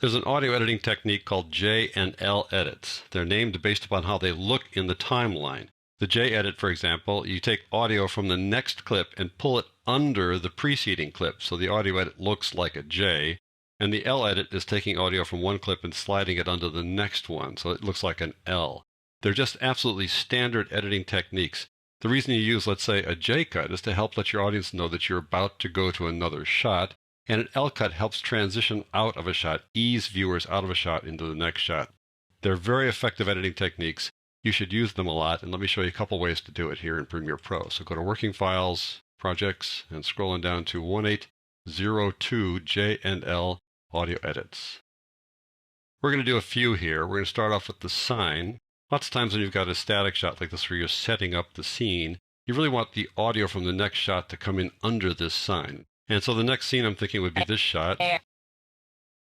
There's an audio editing technique called J and L edits. They're named based upon how they look in the timeline. The J edit, for example, you take audio from the next clip and pull it under the preceding clip, so the audio edit looks like a J. And the L edit is taking audio from one clip and sliding it under the next one, so it looks like an L. They're just absolutely standard editing techniques. The reason you use, let's say, a J cut is to help let your audience know that you're about to go to another shot, and an L cut helps transition out of a shot, ease viewers out of a shot into the next shot. They're very effective editing techniques. You should use them a lot, and let me show you a couple ways to do it here in Premiere Pro. So go to Working Files, Projects, and scrolling down to 1802 J and L Audio Edits. We're going to do a few here. We're going to start off with the sign. Lots of times when you've got a static shot like this where you're setting up the scene, you really want the audio from the next shot to come in under this sign. And so the next scene I'm thinking would be this shot,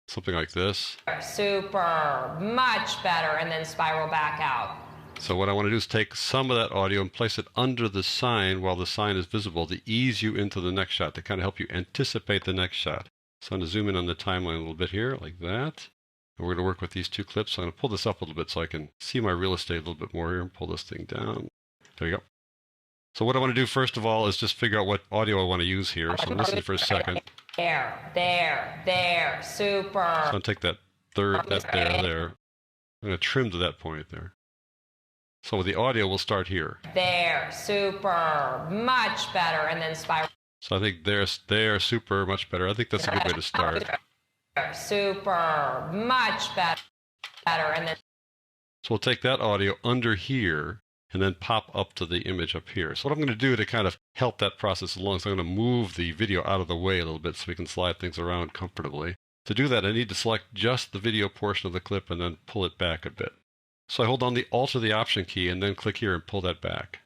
something like this. Super, much better, and then spiral back out. So what I want to do is take some of that audio and place it under the sign while the sign is visible to ease you into the next shot, to kind of help you anticipate the next shot. So I'm going to zoom in on the timeline a little bit here, like that. And we're going to work with these two clips. So I'm going to pull this up a little bit so I can see my real estate a little bit more here and pull this thing down. There you go. So what I want to do first of all is just figure out what audio I want to use here. So listen for a second. There, super. So I'm going to take that third, there. I'm going to trim to that point there. So the audio will start here. There, super, much better, and then spiral. So I think there, super, much better. I think that's a good way to start. Super, much better, and then. So we'll take that audio under here and then pop up to the image up here. So what I'm going to do to kind of help that process along, so I'm going to move the video out of the way a little bit so we can slide things around comfortably. To do that, I need to select just the video portion of the clip and then pull it back a bit. So I hold down the Alt or the Option key and then click here and pull that back.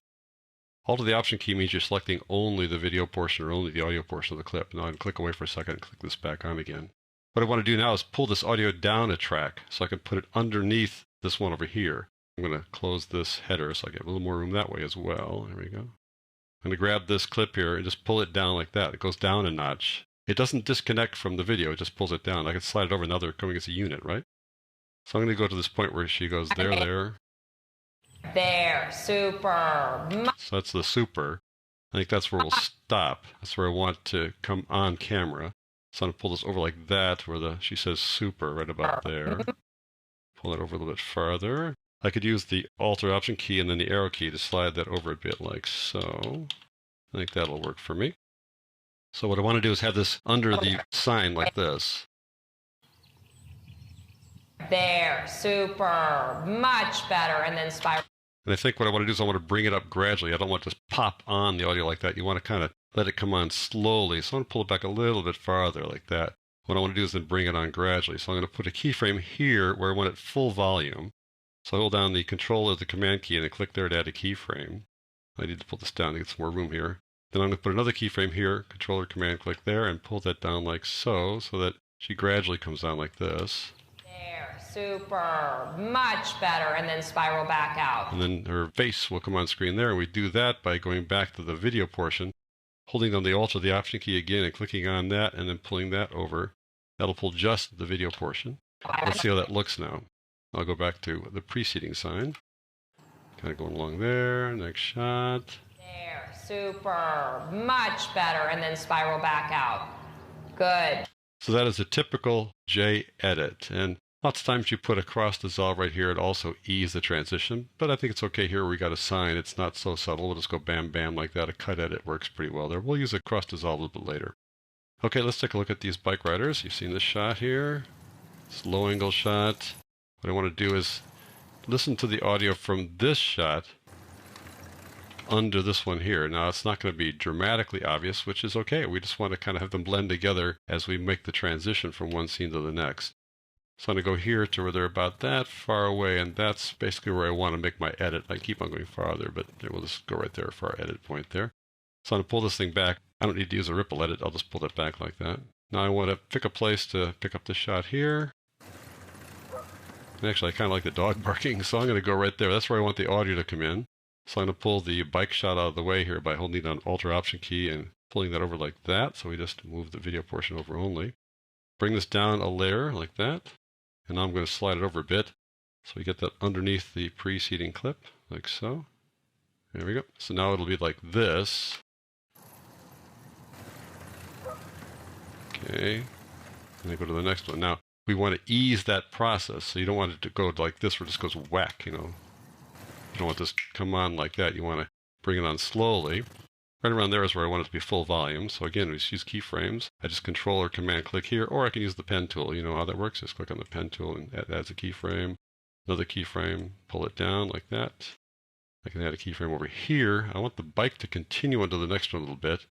Alt or the Option key means you're selecting only the video portion or only the audio portion of the clip. Now I can click away for a second and click this back on again. What I want to do now is pull this audio down a track so I can put it underneath this one over here. I'm going to close this header so I get a little more room that way as well. There we go. I'm going to grab this clip here and just pull it down like that. It goes down a notch. It doesn't disconnect from the video, it just pulls it down. I can slide it over now they're coming as a unit, right? So I'm going to go to this point where she goes there. There, super. So that's the super. I think that's where we'll stop. That's where I want to come on camera. So I'm going to pull this over like that where she says super right about there. Pull it over a little bit farther. I could use the Alt or Option key and then the arrow key to slide that over a bit like so. I think that'll work for me. So what I want to do is have this under the sign like this. There, super, much better, and then spiral. And I think what I want to do is I want to bring it up gradually. I don't want to just pop on the audio like that. You want to kind of let it come on slowly. So I'm going to pull it back a little bit farther like that. What I want to do is then bring it on gradually. So I'm going to put a keyframe here where I want it full volume. So I hold down the Control or the Command key and then click there to add a keyframe. I need to pull this down to get some more room here. Then I'm going to put another keyframe here, Control or Command, click there, and pull that down like so that she gradually comes down like this. There, super, much better, and then spiral back out. And then her face will come on screen there, and we do that by going back to the video portion, holding down the Alt or the Option key again and clicking on that and then pulling that over. That'll pull just the video portion. Let's see how that looks now. I'll go back to the preceding sign. Kind of going along there, next shot. There, super, much better, and then spiral back out. Good. So that is a typical J edit. And lots of times you put a cross dissolve right here. It also ease the transition. But I think it's okay here where we got a sign. It's not so subtle. We'll just go bam, bam like that. A cut edit works pretty well there. We'll use a cross dissolve a little bit later. Okay, let's take a look at these bike riders. You've seen this shot here. This low angle shot. What I want to do is listen to the audio from this shot under this one here. Now, it's not going to be dramatically obvious, which is okay. We just want to kind of have them blend together as we make the transition from one scene to the next. So I'm going to go here to where they're about that far away, and that's basically where I want to make my edit. I keep on going farther, but we'll just go right there for our edit point there. So I'm going to pull this thing back. I don't need to use a ripple edit. I'll just pull it back like that. Now I want to pick a place to pick up this shot here. And actually, I kind of like the dog barking, so I'm going to go right there. That's where I want the audio to come in. So I'm going to pull the bike shot out of the way here by holding down Alt or Option key and pulling that over like that. So we just move the video portion over only. Bring this down a layer like that. And now I'm going to slide it over a bit so we get that underneath the preceding clip, like so. There we go. So now it'll be like this. Okay. And then go to the next one. Now, we want to ease that process. So you don't want it to go like this where it just goes whack, you know. You don't want this to come on like that. You want to bring it on slowly. Right around there is where I want it to be full volume. So again, we just use keyframes. I just Control or Command click here, or I can use the pen tool. You know how that works? Just click on the pen tool and it adds a keyframe. Another keyframe, pull it down like that. I can add a keyframe over here. I want the bike to continue onto the next one a little bit.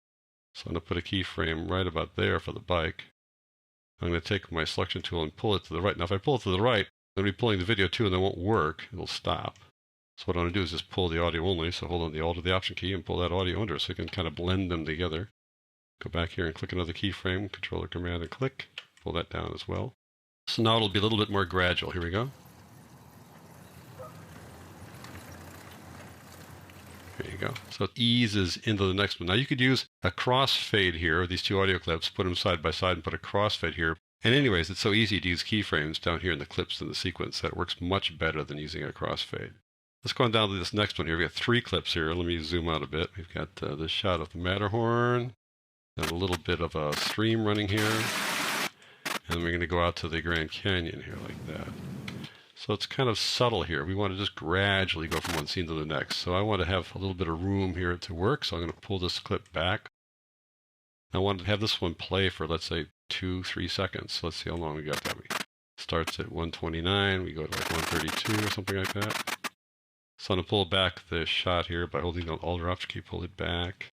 So I'm going to put a keyframe right about there for the bike. I'm going to take my selection tool and pull it to the right. Now if I pull it to the right, I'm going to be pulling the video too and it won't work. It'll stop. So what I'm going to do is just pull the audio only. So hold on the Alt or the Option key and pull that audio under so you can kind of blend them together. Go back here and click another keyframe, Control or Command and click. Pull that down as well. So now it'll be a little bit more gradual. Here we go. There you go. So it eases into the next one. Now you could use a crossfade here, these two audio clips, put them side by side and put a crossfade here. And anyways, it's so easy to use keyframes down here in the clips in the sequence that it works much better than using a crossfade. Let's go on down to this next one here. We've got 3 clips here. Let me zoom out a bit. We've got this shot of the Matterhorn, and a little bit of a stream running here. And we're going to go out to the Grand Canyon here like that. So it's kind of subtle here. We want to just gradually go from one scene to the next. So I want to have a little bit of room here to work. So I'm going to pull this clip back. I want to have this one play for, let's say, 2-3 seconds. So let's see how long we got that. We starts at 129. We go to like 132 or something like that. So I'm going to pull back the shot here by holding the Alt or Option key, pull it back,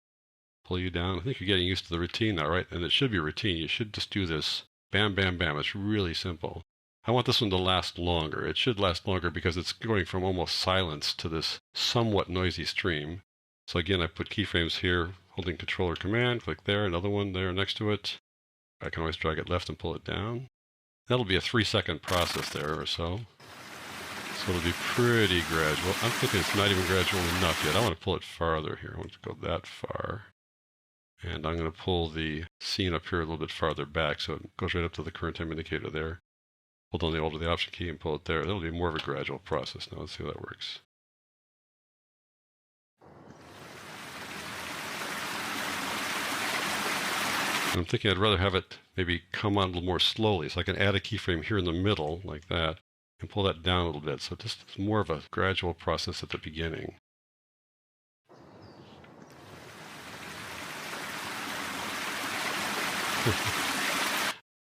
pull you down. I think you're getting used to the routine now, right? And it should be routine. You should just do this. Bam, bam, bam. It's really simple. I want this one to last longer. It should last longer because it's going from almost silence to this somewhat noisy stream. So again, I put keyframes here, holding Control or Command, click there, another one there next to it. I can always drag it left and pull it down. That'll be a 3-second process there or so. So it'll be pretty gradual. I'm thinking it's not even gradual enough yet. I want to pull it farther here. I want to go that far. And I'm going to pull the scene up here a little bit farther back so it goes right up to the current time indicator there. Hold on the Alt or the Option key and pull it there. That'll be more of a gradual process. Now let's see how that works. I'm thinking I'd rather have it maybe come on a little more slowly. So I can add a keyframe here in the middle like that. And pull that down a little bit. So just it's more of a gradual process at the beginning.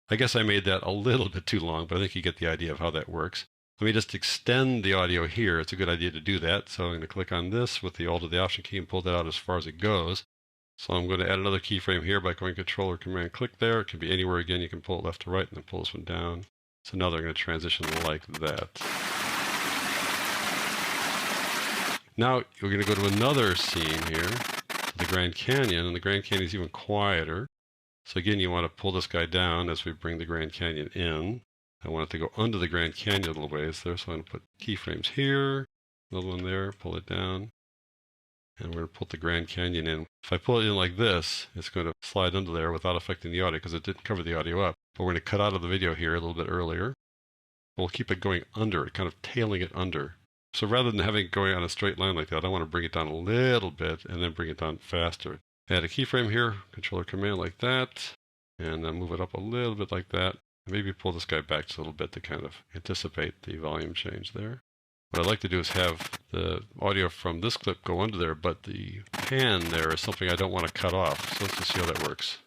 I guess I made that a little bit too long, but I think you get the idea of how that works. Let me just extend the audio here. It's a good idea to do that. So I'm going to click on this with the Alt or the Option key and pull that out as far as it goes. So I'm going to add another keyframe here by going Control or Command click there. It can be anywhere again. You can pull it left to right and then pull this one down. So now they're going to transition like that. Now we're going to go to another scene here, to the Grand Canyon, and the Grand Canyon is even quieter. So again, you want to pull this guy down as we bring the Grand Canyon in. I want it to go under the Grand Canyon a little ways there, so I'm going to put keyframes here, another one there, pull it down, and we're going to put the Grand Canyon in. If I pull it in like this, it's going to slide under there without affecting the audio because it didn't cover the audio up. But we're going to cut out of the video here a little bit earlier. We'll keep it going under, kind of tailing it under. So rather than having it going on a straight line like that, I want to bring it down a little bit and then bring it down faster. Add a keyframe here, Control or Command like that, and then move it up a little bit like that. Maybe pull this guy back just a little bit to kind of anticipate the volume change there. What I'd like to do is have the audio from this clip go under there, but the pan there is something I don't want to cut off. So let's just see how that works.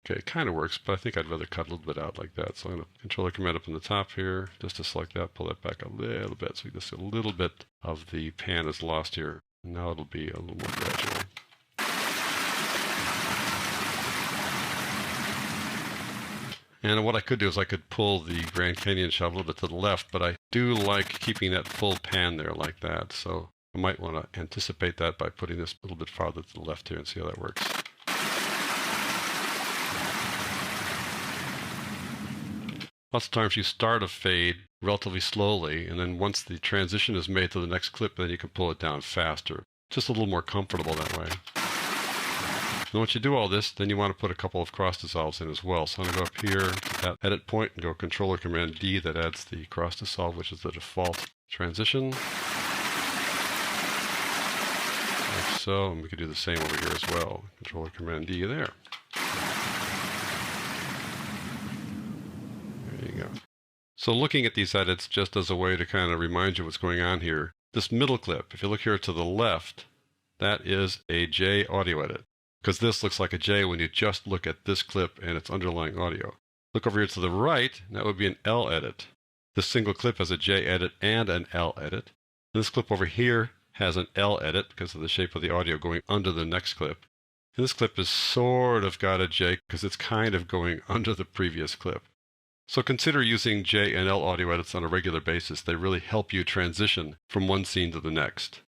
Okay, it kind of works, but I think I'd rather cut a little bit out like that. So I'm going to Control or Command up in the top here, just to select that, pull that back a little bit. So just a little bit of the pan is lost here. Now it'll be a little more gradual. And what I could do is I could pull the Grand Canyon shot a little bit to the left, but I do like keeping that full pan there like that. So I might want to anticipate that by putting this a little bit farther to the left here and see how that works. Lots of times you start a fade relatively slowly, and then once the transition is made to the next clip, then you can pull it down faster. Just a little more comfortable that way. And once you do all this, then you want to put a couple of cross dissolves in as well. So I'm going to go up here to that edit point and go Control Command D. That adds the cross dissolve, which is the default transition. Like so. And we can do the same over here as well. Control Command D there. There you go. So looking at these edits just as a way to kind of remind you what's going on here, this middle clip, if you look here to the left, that is a J audio edit. Because this looks like a J when you just look at this clip and its underlying audio. Look over here to the right, that would be an L edit. This single clip has a J edit and an L edit. And this clip over here has an L edit because of the shape of the audio going under the next clip. And this clip has sort of got a J because it's kind of going under the previous clip. So consider using J and L audio edits on a regular basis. They really help you transition from one scene to the next.